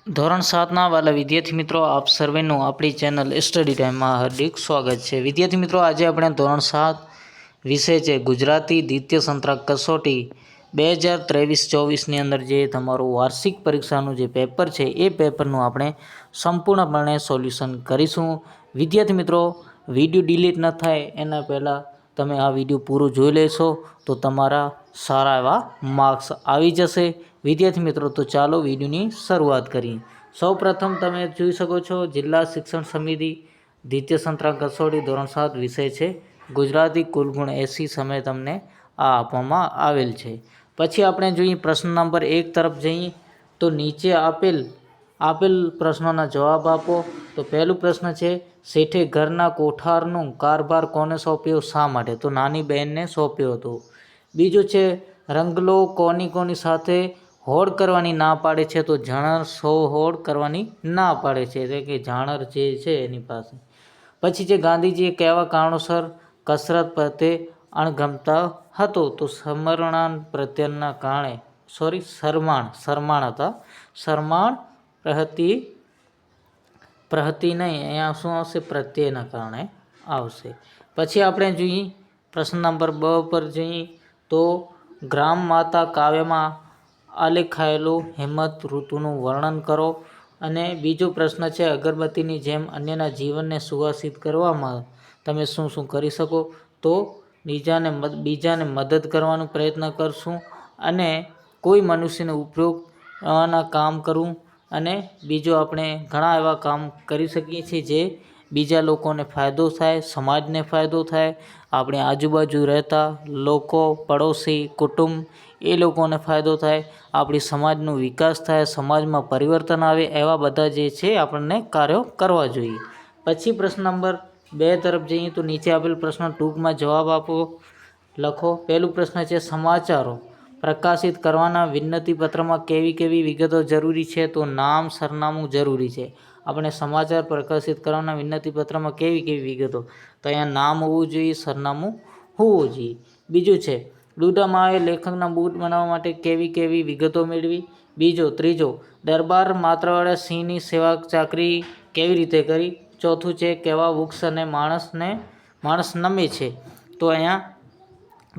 ધોરણ 7ના વાલા વિદ્યાર્થી મિત્રો, આપ સર્વેનું આપણી ચેનલ સ્ટડી ટાઈમમાં હાર્દિક સ્વાગત છે. વિદ્યાર્થી મિત્રો, આજે આપણે ધોરણ 7 વિષય છે ગુજરાતી દ્વિતીય સત્રાંત કસોટી 2023-24ની અંદર જે તમારું વાર્ષિક પરીક્ષાનું જે પેપર છે એ પેપરનું આપણે સંપૂર્ણપણે સોલ્યુશન કરીશું. વિદ્યાર્થી મિત્રો, વિડીયો ડિલીટ ન થાય એના પહેલાં તમે આ વિડીયો પૂરો જોઈ લેશો તો તમારા સારા એવા માર્ક્સ આવી જશે. વિદ્યાર્થી મિત્રો, તો ચાલો વિડીયોની શરૂઆત કરીએ. સૌપ્રથમ તમે જોઈ શકો છો, જિલ્લા શિક્ષણ સમિતિ દ્વિતીય સત્રાંત કસોટી ધોરણ 7 વિષય છે ગુજરાતી, કુલ ગુણ 80, સમય તમને આ આપવામાં આવેલ છે. પછી આપણે જોઈએ પ્રશ્ન નંબર 1 તરફ જઈએ તો નીચે આપેલ પ્રશ્નોના જવાબ આપો. તો પહેલું પ્રશ્ન છે, શેઠે ઘરના કોઠારનો કારભાર કોને સોંપ્યો, શા માટે? તો નાની બહેનને સોંપ્યો હતો. બીજું છે, રંગલો કોની સાથે હોડ કરવાની ના પાડે છે? તો ઝાણર હોડ કરવાની ના પાડે છે, એટલે કે ઝાણર જે છે એની પાસે. પછી છે, ગાંધીજીએ કેવા કારણોસર કસરત પ્રત્યે અણગમતા હતો? તો સમરણાન પ્રત્યેના કારણે, સરમાણ હતા. સરમાણ પ્રહતિ નહીં, અહીંયા શું આવશે? પ્રત્યેના કારણે આવશે. પછી આપણે જોઈએ પ્રશ્ન નંબર 2 પર જઈએ તો ગ્રામ માતા કાવ્યમાં આલેખાયેલું હેમંત ઋતુનું વર્ણન કરો. અને બીજો પ્રશ્ન છે, અગરબત્તીની જેમ અન્યના જીવનને સુવાસિત કરવામાં તમે શું શું કરી શકો? તો બીજાને મદદ કરવાનો પ્રયત્ન કરશું, અને કોઈ મનુષ્યને ઉપયોગના કામ કરવું. અને બીજું, આપણે ઘણા એવા કામ કરી શકીએ છીએ જે બીજા લોકોને ફાયદો થાય, સમાજને ફાયદો થાય, આપણે આજુબાજુ રહેતા લોકો, પડોશી, કુટુંબ, એ લોકોને ફાયદો થાય, આપણી સમાજનો વિકાસ થાય, સમાજમાં પરિવર્તન આવે, એવા બધા જે છે આપણને કાર્યો કરવા જોઈએ. પછી પ્રશ્ન નંબર 2 તરફ જઈએ તો નીચે આપેલ પ્રશ્ન ટૂંકમાં જવાબ આપો, લખો. પહેલું પ્રશ્ન છે, સમાચારો પ્રકાશિત કરવાના વિનંતીપત્રમાં કેવી વિગતો જરૂરી છે? તો નામ, સરનામું જરૂરી છે. આપણે સમાચાર પ્રકાશિત કરવાના વિનંતીપત્રમાં કેવી વિગતો? તો અહીંયા નામ હોવું જોઈએ, સરનામું હોવું જોઈએ. બીજું છે, ડુડા માએ લેખકના બૂટ બનાવવા માટે કેવી વિગતો મેળવી? ત્રીજો, દરબાર માત્રવાળા સિંહની સેવા ચાકરી કેવી રીતે કરી? ચોથું છે, કેવા વૃક્ષ અને માણસ નમે છે? તો અહીંયા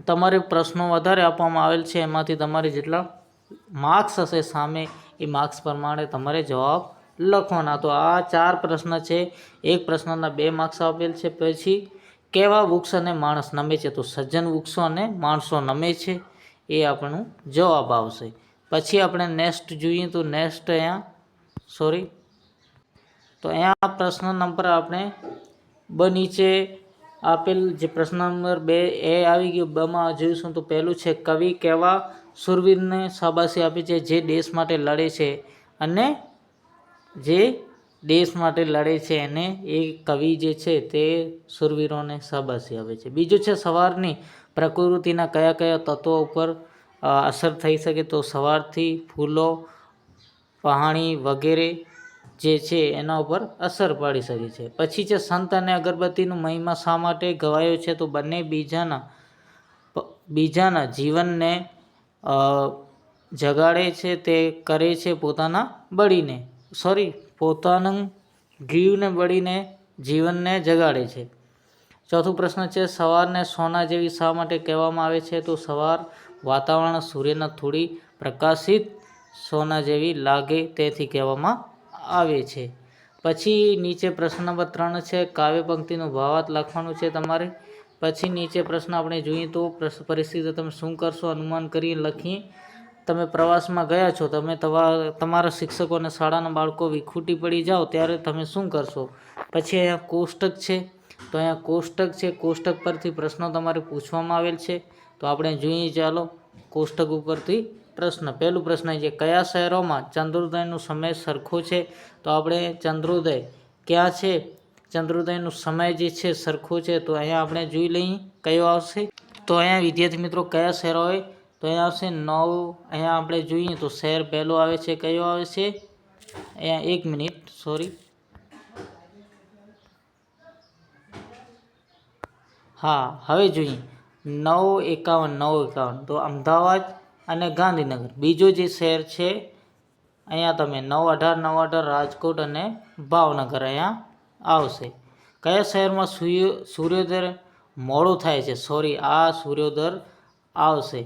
તમારે પ્રશ્નો વધારે આપવામાં આવેલ છે, એમાંથી તમારે જેટલા માર્ક્સ હશે સામે એ માર્ક્સ પ્રમાણે તમારે જવાબ લખવાના. તો આ 4 પ્રશ્ન છે, એક પ્રશ્નના 2 માર્ક્સ આપેલ છે. પછી કેવા વૃક્ષ અને માણસ નમે છે? તો સજ્જન વૃક્ષો અને માણસો નમે છે, એ આપણું જવાબ આવશે. પછી આપણે નેક્સ્ટ જોઈએ તો અહીંયા પ્રશ્ન નંબર આપણે નીચે આપેલ જે પ્રશ્ન નંબર 2 એ આવી ગયો. બમાં જોઈશું તો પહેલું છે, કવિ કેવા શૂરવીરને શાબાશી આપી છે? જે દેશ માટે લડે છે, અને જે દેશ માટે લડે છે એને એ કવિ જે છે તે શૂરવીરોને શાબાશી આપે છે. બીજું છે, સવારની પ્રકૃતિના કયા તત્વો ઉપર અસર થઈ શકે? તો સવારથી ફૂલો, પહાણી વગેરે જે છે એના ઉપર અસર પડી શકે છે. પછી છે, સંત અને અગરબત્તીનો મહિમા શા માટે ગવાયો છે? તો બંને બીજાના જીવનને જગાડે છે, તે કરે છે પોતાનું જીવને બળીને જીવનને જગાડે છે. ચોથું પ્રશ્ન છે, સવારને સોના જેવી શા માટે કહેવામાં આવે છે? તો સવાર વાતાવરણ સૂર્યના થોડી પ્રકાશિત સોના જેવી લાગે તેથી કહેવામાં આવે છે. પછી નીચે પ્રશ્ન નંબર 3 છે, કાવ્ય પંક્તિનો ભાવાર્થ લખવાનું છે તમારે. પછી નીચે પ્રશ્ન આપણે જોઈએ તો પરિસ્થિતિ તમે શું કરશો? અનુમાન કરી લખીએ. તમે પ્રવાસમાં ગયા છો, તમે તમારા શિક્ષકો અને શાળાના બાળકો વિખૂટી પડી જાઓ ત્યારે તમે શું કરશો? પછી અહીંયા કોષ્ટક છે, તો અહીંયા કોષ્ટક પરથી પ્રશ્નો તમારે પૂછવામાં આવેલ છે. તો આપણે જોઈએ, ચાલો કોષ્ટક ઉપરથી પ્રશ્ન. પહેલું પ્રશ્ન છે, કયા શહેરોમાં ચંદ્રોદયનો સમય સરખો છે? તો આપણે ચંદ્રોદય ક્યાં છે? ચંદ્રોદયનો સમય જે છે સરખો છે. તો અહીંયા આપણે જોઈ લઈએ કયો આવશે. તો અહીંયા વિદ્યાર્થી મિત્રો કયા શહેરો હોય? તો અહીંયા આવશે 9. અહીંયા આપણે જોઈએ તો શહેર પહેલો આવે છે, કયો આવે છે? અહીંયા 1 મિનિટ, હવે જોઈએ 951. તો અમદાવાદ અને ગાંધીનગર. બીજો જે શહેર છે અહીંયા તમે 9-18 રાજકોટ અને ભાવનગર અહીંયા આવશે. કયા શહેરમાં સૂર્યોદય મોડું થાય છે? સોરી, આ સૂર્યોદય આવશે.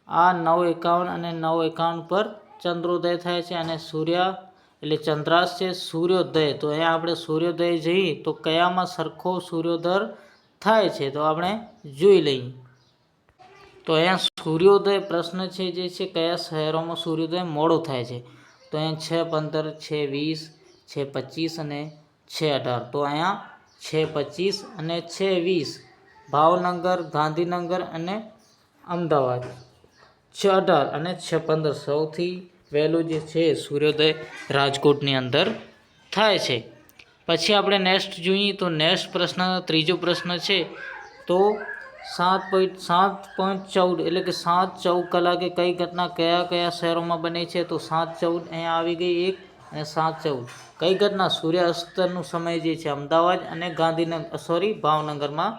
આ 9:51 અને 9:51 પર ચંદ્રોદય થાય છે અને સૂર્ય એટલે ચંદ્રાસ્ત છે, સૂર્યોદય. તો અહીંયા આપણે સૂર્યોદય જઈએ તો કયામાં સરખો સૂર્યોદય થાય છે તો આપણે જોઈ લઈએ. તો અહીંયા સૂર્યોદય પ્રશ્ન છે જે છે કયા શહેરોમાં સૂર્યોદય મોડો થાય છે? તો અહીંયા 6:15, 6:20, 6:25 અને 6:18. તો અહીંયા 6:25 અને 6:20 ભાવનગર, ગાંધીનગર અને અમદાવાદ. 6:18 અને 6:15 સૌથી વહેલું જે છે સૂર્યોદય રાજકોટની અંદર થાય છે. પછી આપણે નેક્સ્ટ જોઈએ તો નેક્સ્ટ પ્રશ્ન, ત્રીજો પ્રશ્ન છે તો 7:14 એટલે કે 7:14 કલાકે કઈ ઘટના કયા શહેરોમાં બને છે? તો 7:14 અહીંયા આવી ગઈ એક, અને 7:14 કઈ ઘટના? સૂર્યાસ્તનો સમય જે છે અમદાવાદ અને ભાવનગરમાં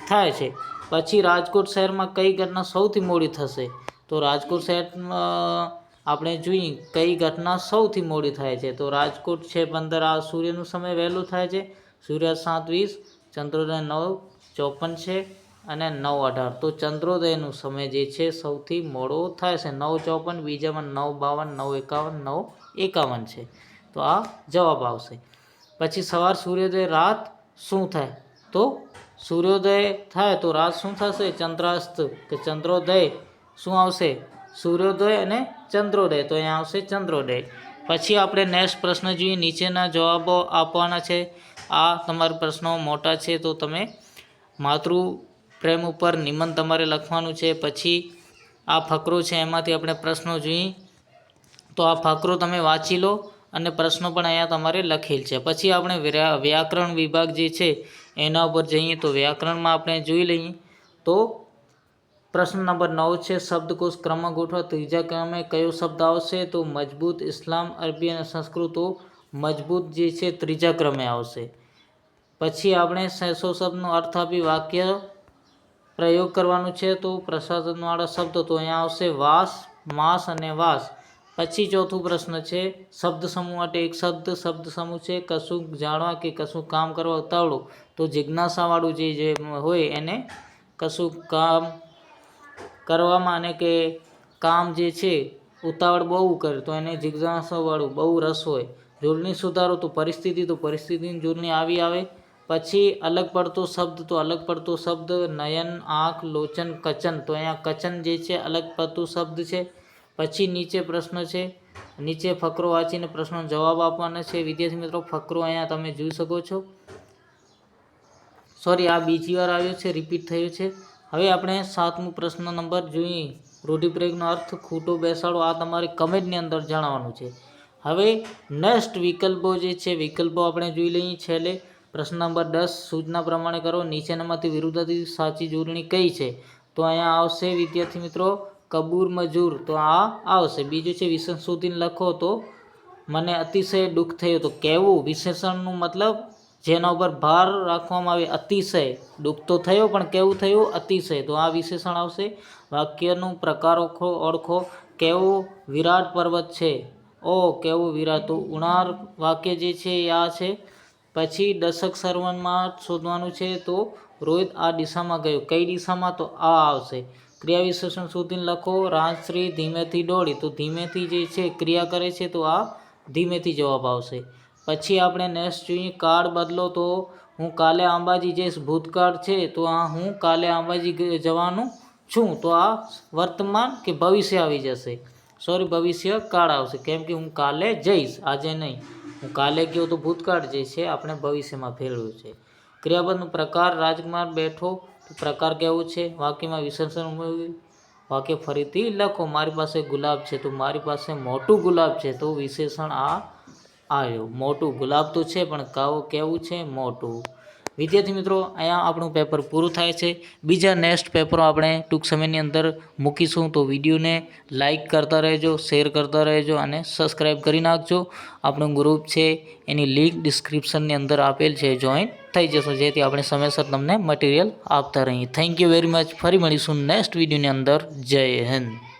થાય છે. પછી રાજકોટ શહેરમાં કઈ ઘટના સૌથી મોડી થશે? તો રાજકોટ શહેરમાં આપણે જોઈએ કઈ ઘટના સૌથી મોડી થાય છે. તો રાજકોટ 6:15 આ સૂર્યનું સમય વહેલું થાય છે, સૂર્યાસ્ત 7:20, ચંદ્રોદય 9:54 છે અને 9:18. તો ચંદ્રોદયનો સમય જે છે સૌથી મોડો થાય છે 9:54, બીજામાં 9:52, 9:51 છે. તો આ જવાબ આવશે. પછી સવાર સૂર્યોદય, રાત શું થાય? તો સૂર્યોદય થાય તો રાત શું થશે? ચંદ્રાસ્ત કે ચંદ્રોદય શું આવશે? સૂર્યોદય અને ચંદ્રોદય. તો અહીંયા આવશે ચંદ્રોદય. પછી આપણે નેક્સ્ટ પ્રશ્ન જોઈએ. નીચેના જવાબો આપવાના છે. આ તમારા પ્રશ્નો મોટા છે તો તમે માતૃ પ્રેમ ઉપર નિબંધ તમારે લખવાનું છે. પછી આ ફકરો છે એમાંથી આપણે પ્રશ્નો જોઈએ તો આ ફકરો તમે વાંચી લો અને પ્રશ્નો પણ અહીંયા તમારે લખેલ છે. પછી આપણે વ્યાકરણ વિભાગ જે છે એના ઉપર જઈએ તો વ્યાકરણમાં આપણે જોઈ લઈએ તો પ્રશ્ન નંબર 9 છે શબ્દકોશ ક્રમમાં ગોઠવો. ત્રીજા ક્રમે કયો શબ્દ આવશે? તો મજબૂત, ઇસ્લામ, અરબી અને સંસ્કૃત. તો મજબૂત જે છે ત્રીજા ક્રમે આવશે. પછી આપણે 600 શબ્દનો અર્થ આપી વાક્ય પ્રયોગ કરવાનું છે તો પ્રસાધનવાળા શબ્દો. તો અહીંયા આવશે વાસ, માસ અને વાસ. પછી ચોથું પ્રશ્ન છે શબ્દ સમૂહ માટે એક શબ્દ સમૂહ છે કશું જાણવા કે કશું કામ કરવા ઉતાવળું. તો જિજ્ઞાસાવાળું જે હોય એને કશું કામ કરવામાં અને કે કામ જે છે ઉતાવળ બહુ કરે તો એને જિજ્ઞાસાવાળું, બહુ રસ હોય. જોડણી સુધારો તો પરિસ્થિતિની જોડણી આવે. પછી અલગ પડતો શબ્દ તો અલગ પડતો શબ્દ નયન, આંખ, લોચન, કચન. તો અહીંયા કચન જે છે અલગ પડતું શબ્દ છે. પછી નીચે પ્રશ્ન છે, નીચે ફકરો વાંચીને પ્રશ્નનો જવાબ આપવાના છે. વિદ્યાર્થી મિત્રો ફકરો અહીંયા તમે જોઈ શકો છો. સોરી, આ બીજી વાર આવ્યો છે, રિપીટ થયો છે. હવે આપણે 7મો પ્રશ્ન નંબર જોઈએ. રૂઢિપ્રયોગનો અર્થ ખૂટો બેસાડો. આ તમારે કમેન્ટની અંદર જણાવવાનું છે. હવે નેક્સ્ટ વિકલ્પો જે છે વિકલ્પો આપણે જોઈ લઈએ છેલ્લે. પ્રશ્ન નંબર 10 સૂચના પ્રમાણે કરો. નીચેનામાંથી વિરુદ્ધાર્થી સાચી જોડણી કઈ છે? તો અહીંયા આવશે વિદ્યાર્થી મિત્રો કબૂર મજૂર. તો આ આવશે. બીજું છે વિશેષણ શોધીને લખો. તો મને અતિશય દુઃખ થયું. તો કહેવું વિશેષણનું મતલબ જેના ઉપર ભાર રાખવામાં આવે. અતિશય દુઃખ તો થયો પણ કેવું થયું? અતિશય. તો આ વિશેષણ આવશે. વાક્યનું પ્રકાર ઓળખો. કેવું વિરાટ પર્વત છે. ઓ કેવું વિરાટ. તો ઉણાર વાક્ય જે છે એ આ છે. પછી દશક સર્વનમાં શોધવાનું છે. તો રોહિત આ દિશામાં ગયો. કઈ દિશામાં? તો આ આવશે. ક્રિયા વિશેષણ શોધીને લખો. રાજશ્રી ધીમેથી દોડી. તો ધીમેથી જે છે ક્રિયા કરે છે તો આ ધીમેથી જવાબ આવશે. પછી આપણે નેક્સ્ટ જોઈએ કાળ બદલો. તો હું કાલે અંબાજી જઈશ. ભૂતકાળ છે તો આ હું કાલે અંબાજી જવાનું છું. તો આ વર્તમાન કે ભવિષ્ય આવી જશે. સોરી, ભવિષ્ય કાળ આવશે કેમ કે હું કાલે જઈશ, આજે નહીં. હું કાલે ગયો તો ભૂતકાળ જે છે આપણે ભવિષ્યમાં ફેરવ્યું છે. ક્રિયાપદનો પ્રકાર રાજકુમાર બેઠો. તો પ્રકાર કેવો છે? વાક્યમાં વિશેષણ ઉમેર્યું. વાક્ય ફરીથી લખો. મારી પાસે ગુલાબ છે. તો મારી પાસે મોટું ગુલાબ છે. તો વિશેષણ આ આવ્યો. મોટું ગુલાબ તો છે પણ કેવું છે? મોટું. વિદ્યાર્થી મિત્રો અહીંયા આપણું પેપર પૂરું થાય છે. બીજા નેક્સ્ટ પેપરો આપણે ટૂંક સમયની અંદર મૂકીશું. તો વિડીયોને લાઇક કરતા રહેજો, શેર કરતા રહેજો અને સબસ્ક્રાઈબ કરી નાખજો. આપણું ગ્રુપ છે એની લિંક ડિસ્ક્રિપ્શનની અંદર આપેલ છે, જોઈન થઈ જશો જેથી આપણે સમયસર તમને મટીરિયલ આપતા રહીએ. Thank you very much. ફરી મળીશું નેક્સ્ટ વિડીયોની અંદર. જય હિન્દ.